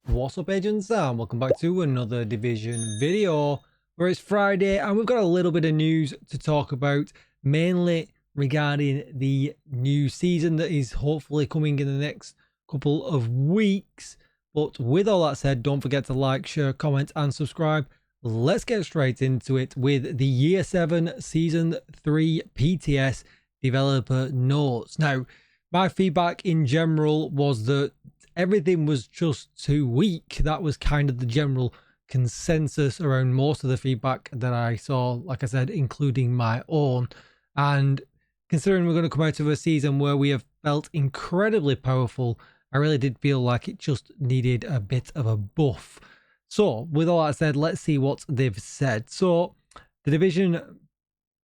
What's up, agents, and welcome back to another Division video where it's Friday and we've got a little bit of news to talk about, mainly regarding the new season that is hopefully coming in the next couple of weeks. But with all that said, don't forget to like, share, comment and subscribe. Let's get straight into it with the Year 7 Season 3 PTS developer notes. Now, my feedback in general was that everything was just too weak. That was kind of the general consensus around most of the feedback that I saw, like I said, including my own. And considering we're going to come out of a season where we have felt incredibly powerful, I really did feel like it just needed a bit of a buff. So with all that said, let's see what they've said. So the Division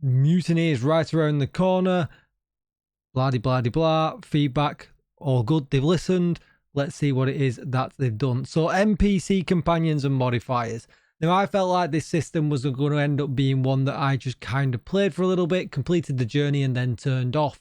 mutiny is right around the corner. Blah de blah de blah. Feedback, all good. They've listened. Let's see what it is that they've done. So NPC companions and modifiers. Now, I felt like this system was going to end up being one that I just kind of played for a little bit, completed the journey and then turned off.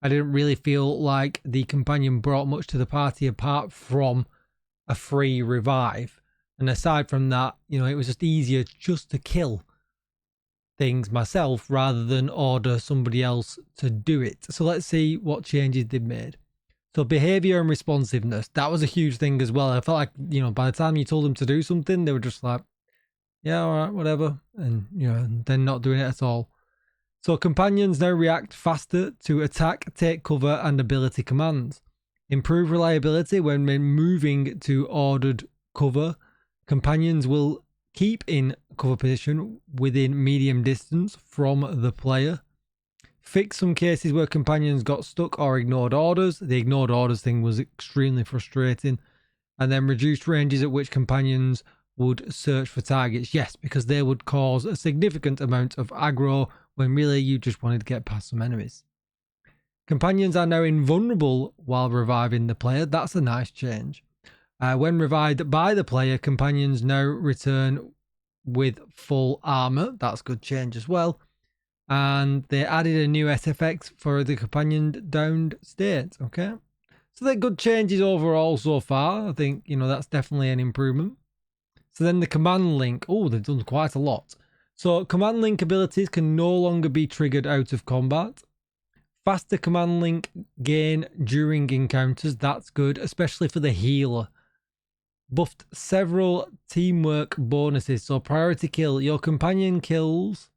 I didn't really feel like the companion brought much to the party apart from a free revive. And aside from that, you know, it was just easier just to kill things myself rather than order somebody else to do it. So let's see what changes they've made. So behavior and responsiveness, that was a huge thing as well. I felt like, you know, by the time you told them to do something, they were just like, yeah, all right, whatever. And, you know, then not doing it at all. So companions now react faster to attack, take cover, and ability commands. Improve reliability when moving to ordered cover. Companions will keep in cover position within medium distance from the player. Fix some cases where companions got stuck or ignored orders. The ignored orders thing was extremely frustrating. And then reduced ranges at which companions would search for targets. Yes, because they would cause a significant amount of aggro when really you just wanted to get past some enemies. Companions are now invulnerable while reviving the player. That's a nice change. When revived by the player, companions now return with full armor. That's a good change as well. And they added a new SFX for the companion downed state. Okay, so they're good changes overall so far. I think, you know, that's definitely an improvement. So then the command link, oh, they've done quite a lot. So command link abilities can no longer be triggered out of combat. Faster command link gain during encounters, that's good, especially for the healer. Buffed several teamwork bonuses. So priority kill, your companion kills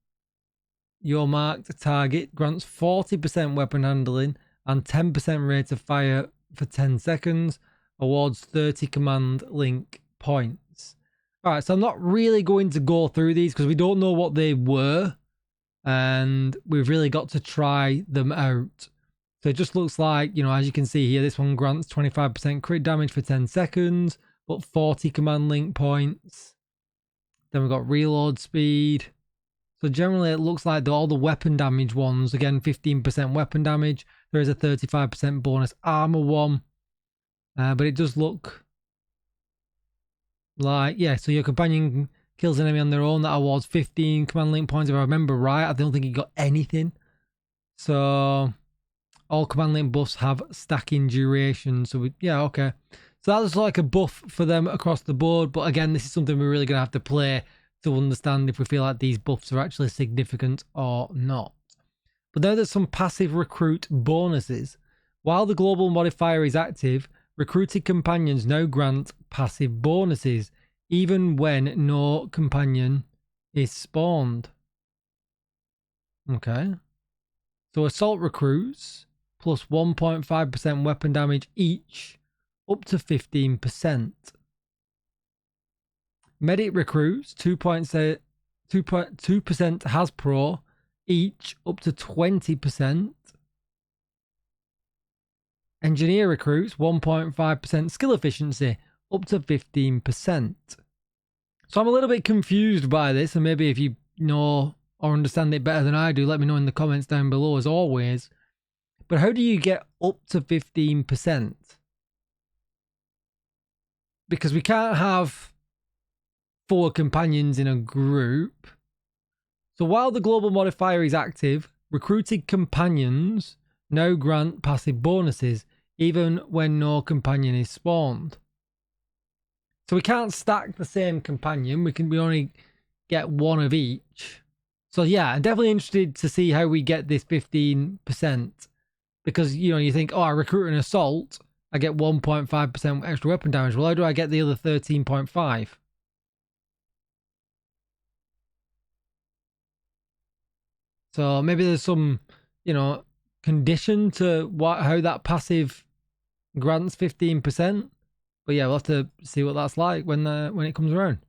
your marked target, grants 40% weapon handling and 10% rate of fire for 10 seconds, awards 30 command link points. All right, so I'm not really going to go through these because we don't know what they were and we've really got to try them out. So it just looks like, you know, as you can see here, this one grants 25% crit damage for 10 seconds, but 40 command link points. Then we've got reload speed. So generally it looks like all the weapon damage ones, again, 15% weapon damage. There is a 35% bonus armor one. But it does look like, yeah, so your companion kills an enemy on their own. That awards 15 command link points if I remember right. I don't think he got anything. So all command link buffs have stacking duration. So yeah, okay. So that looks like a buff for them across the board. But again, this is something we're really going to have to play to understand if we feel like these buffs are actually significant or not. But now there's some passive recruit bonuses. While the global modifier is active, recruited companions now grant passive bonuses, even when no companion is spawned. Okay. So assault recruits plus 1.5% weapon damage each, up to 15%. Medic recruits 2% Hasbro each, up to 20%. Engineer recruits 1.5% skill efficiency, up to 15%. So I'm a little bit confused by this, and maybe if you know or understand it better than I do, let me know in the comments down below as always. But how do you get up to 15%? Because we can't have 4 companions in a group. So while the global modifier is active, recruited companions now grant passive bonuses, even when no companion is spawned. So we can't stack the same companion. We only get one of each. So yeah, I'm definitely interested to see how we get this 15%. Because, you know, you think, oh, I recruit an assault, I get 1.5% extra weapon damage. Well, how do I get the other 13.5? So maybe there's some, you know, condition to how that passive grants 15%. But yeah, we'll have to see what that's like when it comes around.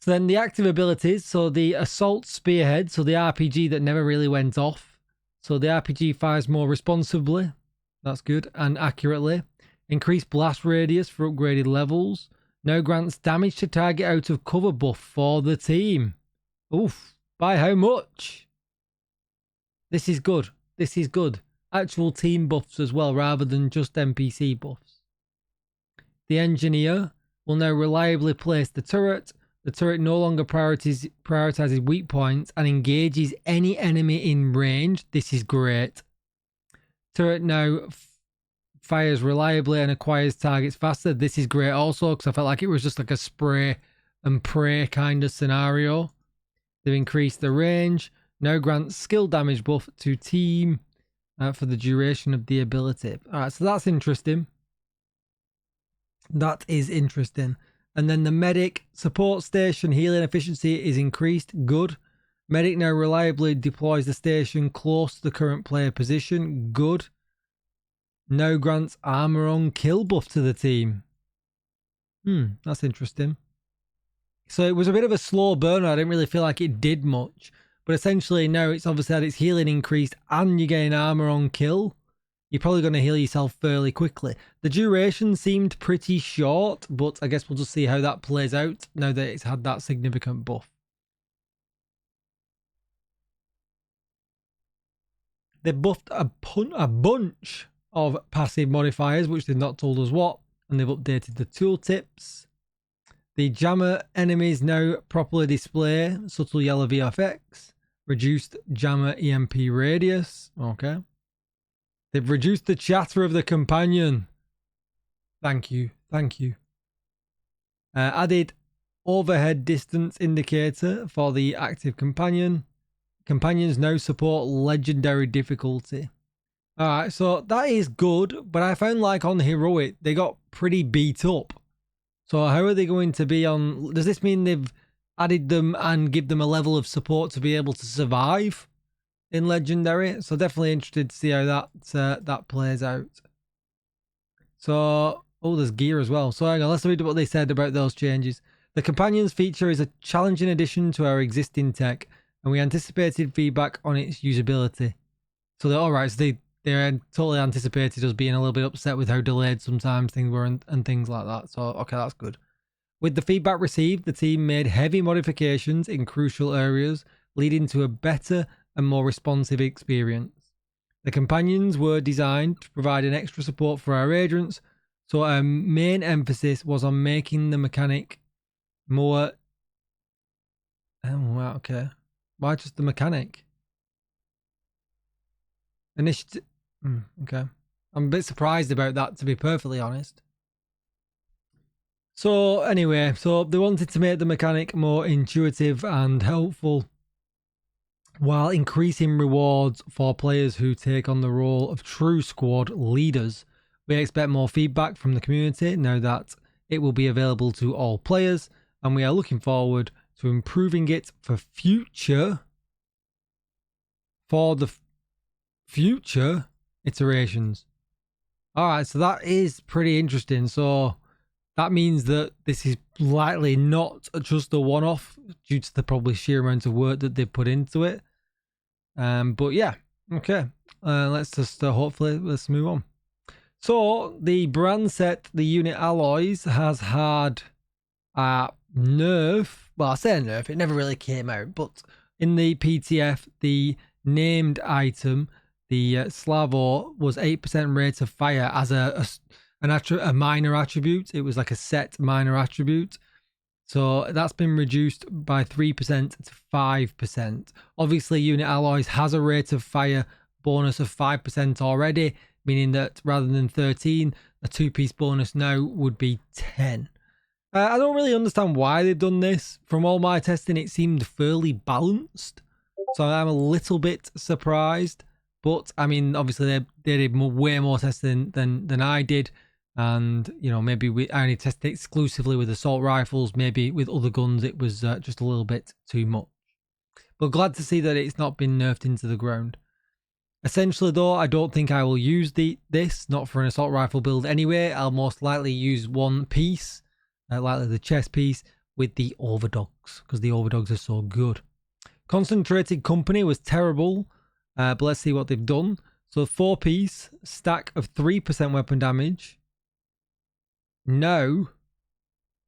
So then the active abilities. So the assault spearhead. So the RPG that never really went off. So the RPG fires more responsibly. That's good. And accurately. Increased blast radius for upgraded levels. Now grants damage to target out of cover buff for the team. Oof. By how much? This is good. This is good. Actual team buffs as well, rather than just NPC buffs. The engineer will now reliably place the turret. The turret no longer prioritizes weak points and engages any enemy in range. This is great. Turret now fires reliably and acquires targets faster. This is great also, because I felt like it was just like a spray and pray kind of scenario. They've increased the range. Now grants skill damage buff to team for the duration of the ability. Alright, so that's interesting. That is interesting. And then the medic support station healing efficiency is increased. Good. Medic now reliably deploys the station close to the current player position. Good. Now grants armor on kill buff to the team. That's interesting. So it was a bit of a slow burner. I didn't really feel like it did much. But essentially now it's obviously had its healing increased and you're getting armor on kill. You're probably going to heal yourself fairly quickly. The duration seemed pretty short, but I guess we'll just see how that plays out now that it's had that significant buff. They buffed a bunch of passive modifiers, which they've not told us what, and they've updated the tooltips. The jammer enemies now properly display subtle yellow VFX, reduced jammer EMP radius. Okay. They've reduced the chatter of the companion. Thank you. Thank you. Added overhead distance indicator for the active companion. Companions now support legendary difficulty. Alright, so that is good, but I found like on heroic, they got pretty beat up. So how are they going to be on... Does this mean they've added them and give them a level of support to be able to survive in legendary? So definitely interested to see how that plays out. So, oh, there's gear as well. So hang on, let's read what they said about those changes. The companions feature is a challenging addition to our existing tech, and we anticipated feedback on its usability. So they're alright, so they totally anticipated us being a little bit upset with how delayed sometimes things were and things like that. So, okay, that's good. With the feedback received, the team made heavy modifications in crucial areas, leading to a better and more responsive experience. The companions were designed to provide an extra support for our agents, so our main emphasis was on making the mechanic more... Oh, wow, okay. Why just the mechanic? Initiative... okay. I'm a bit surprised about that, to be perfectly honest. So, anyway, so they wanted to make the mechanic more intuitive and helpful, while increasing rewards for players who take on the role of true squad leaders. We expect more feedback from the community now that it will be available to all players, and we are looking forward to improving it for the future iterations. Alright, so that is pretty interesting. So that means that this is likely not just a one-off due to the probably sheer amount of work that they put into it. But yeah, okay. Let's just hopefully let's move on. So the brand set, the unit alloys, has had a nerf. Well, I say nerf, it never really came out, but in the PTF, the named item, the Slavo, was 8% rate of fire as a minor attribute. It was like a set minor attribute. So that's been reduced by 3% to 5%. Obviously, Unit Alloys has a rate of fire bonus of 5% already, meaning that rather than 13, a 2-piece bonus now would be 10. I don't really understand why they've done this. From all my testing, it seemed fairly balanced. So I'm a little bit surprised. But, I mean, obviously they did way more testing than I did. And, you know, maybe I only tested exclusively with assault rifles. Maybe with other guns it was just a little bit too much. But glad to see that it's not been nerfed into the ground. Essentially, though, I don't think I will use this, not for an assault rifle build anyway. I'll most likely use one piece, likely the chest piece, with the overdogs, because the overdogs are so good. Concentrated Company was terrible, but let's see what they've done. So 4-piece, stack of 3% weapon damage. No,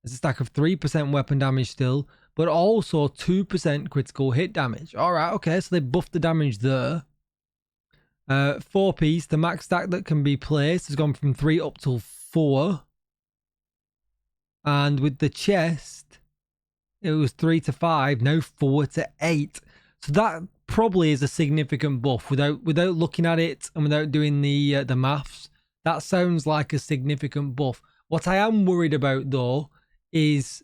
it's a stack of 3% weapon damage still, but also 2% critical hit damage. All right, okay, so they buffed the damage there. 4-piece, the max stack that can be placed has gone from 3 up to 4. And with the chest, it was 3 to 5, now 4 to 8. So that probably is a significant buff without looking at it and without doing the maths. That sounds like a significant buff. What I am worried about though is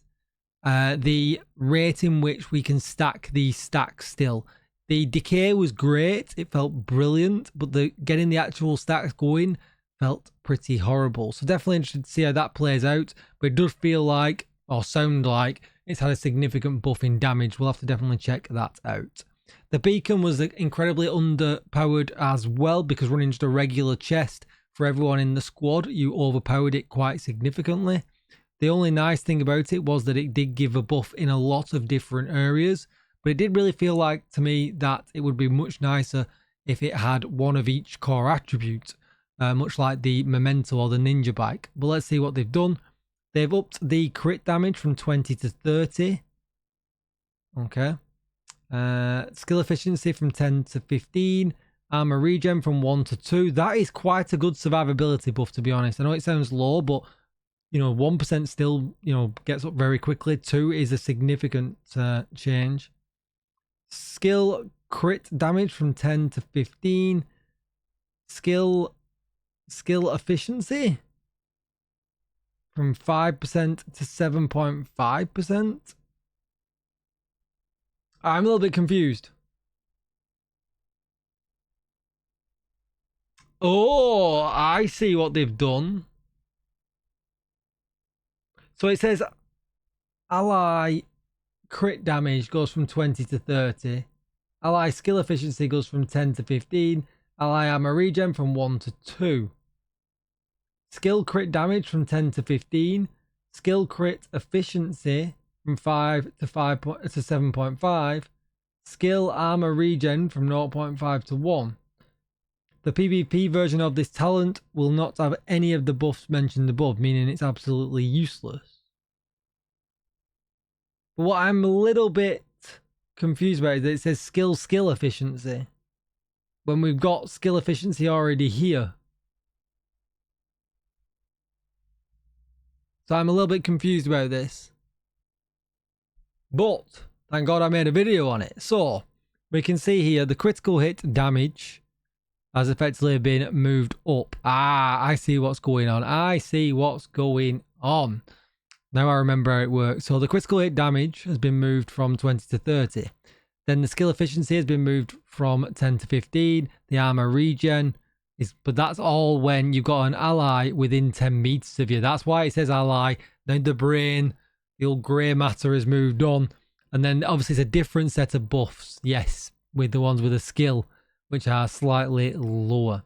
the rate in which we can stack these stacks still. The decay was great, it felt brilliant, but getting the actual stacks going felt pretty horrible. So definitely interested to see how that plays out, but it does feel like, or sound like, it's had a significant buff in damage. We'll have to definitely check that out. The beacon was incredibly underpowered as well, because running just a regular chest for everyone in the squad, you overpowered it quite significantly. The only nice thing about it was that it did give a buff in a lot of different areas, but it did really feel like to me that it would be much nicer if it had one of each core attribute, much like the Memento or the Ninja Bike. But let's see what they've done. They've upped the crit damage from 20 to 30. Okay. Skill efficiency from 10 to 15. Armor regen from 1 to 2. That is quite a good survivability buff, to be honest. I know it sounds low, but you know, 1% still, you know, gets up very quickly. 2 is a significant change. Skill crit damage from 10 to 15. Skill efficiency from 5% to 7.5%. I'm a little bit confused. Oh, I see what they've done. So it says ally crit damage goes from 20 to 30. Ally skill efficiency goes from 10 to 15. Ally armor regen from 1 to 2. Skill crit damage from 10 to 15. Skill crit efficiency from 5 to 7.5. Skill armor regen from 0.5 to 1. The PvP version of this talent will not have any of the buffs mentioned above, meaning it's absolutely useless. But what I'm a little bit confused about is that it says skill efficiency when we've got skill efficiency already here. So I'm a little bit confused about this. But thank God I made a video on it. So we can see here the critical hit damage has effectively been moved up. Ah, I see what's going on. I see what's going on. Now I remember how it works. So the critical hit damage has been moved from 20 to 30. Then the skill efficiency has been moved from 10 to 15. The armor regen is, but that's all when you've got an ally within 10 meters of you. That's why it says ally. Then the brain, the old grey matter has moved on. And then obviously it's a different set of buffs. Yes, with the ones with a skill, which are slightly lower.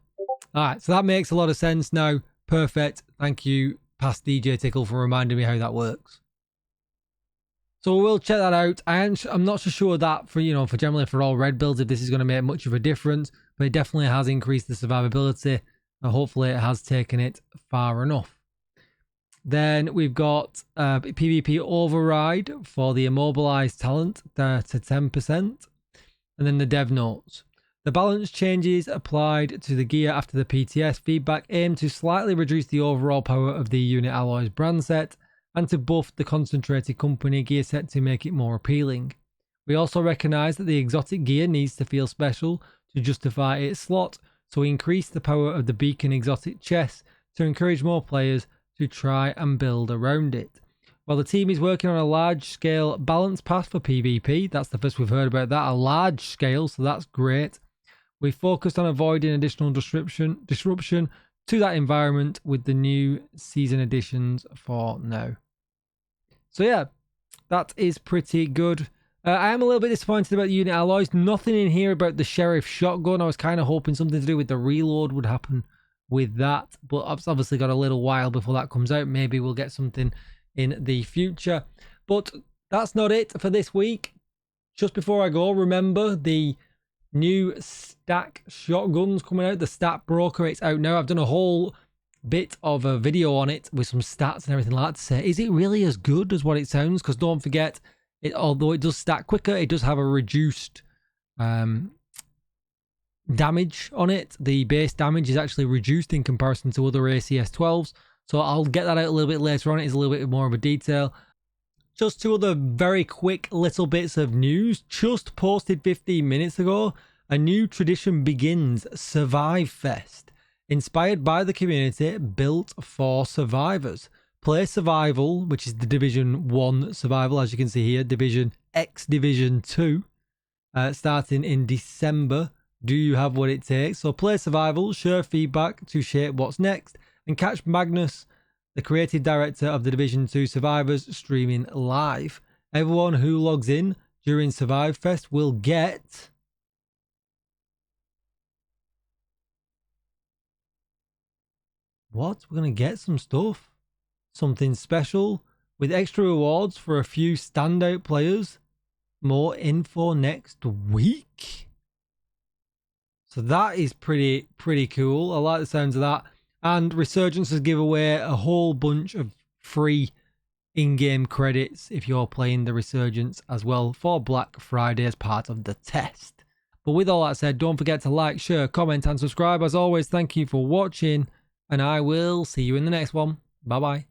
All right, so that makes a lot of sense now. Perfect. Thank you, past DJ Tickle, for reminding me how that works. So we'll check that out. I'm not so sure that for generally for all red builds if this is going to make much of a difference, but it definitely has increased the survivability, and hopefully it has taken it far enough. Then we've got PvP override for the immobilized talent to 10%, and then the dev notes. The balance changes applied to the gear after the PTS feedback aim to slightly reduce the overall power of the unit alloys brand set and to buff the concentrated company gear set to make it more appealing. We also recognise that the exotic gear needs to feel special to justify its slot, so we increase the power of the beacon exotic chest to encourage more players to try and build around it. While the team is working on a large-scale balance pass for PvP, that's the first we've heard about that, a large scale, so that's great. We focused on avoiding additional disruption to that environment with the new season additions for now. So yeah, that is pretty good. I am a little bit disappointed about the unit alloys. Nothing in here about the sheriff shotgun. I was kind of hoping something to do with the reload would happen with that, but I've obviously got a little while before that comes out. Maybe we'll get something in the future, but that's not it for this week. Just before I go, remember the new stack shotguns coming out, the stat broker. It's out now. I've done a whole bit of a video on it with some stats and everything like that to say, is it really as good as what it sounds? Because don't forget, although it does stack quicker, it does have a reduced damage on it. The base damage is actually reduced in comparison to other ACS 12s. So I'll get that out a little bit later on. It's a little bit more of a detail. Just two other very quick little bits of news. Just posted 15 minutes ago. A new tradition begins, Survive Fest. Inspired by the community, built for survivors. Play Survival, which is the Division 1 survival, as you can see here. Division X Division 2. Starting in December. Do you have what it takes? So play Survival, share feedback to shape what's next. And catch Magnus, the creative director of the Division 2 Survivors, streaming live. Everyone who logs in during Survive Fest will get what? We're going to get some stuff. Something special with extra rewards for a few standout players. More info next week. So that is pretty cool. I like the sounds of that. And Resurgence has given away a whole bunch of free in-game credits if you're playing the Resurgence as well for Black Friday as part of the test. But with all that said, don't forget to like, share, comment and subscribe. As always, thank you for watching and I will see you in the next one. Bye bye.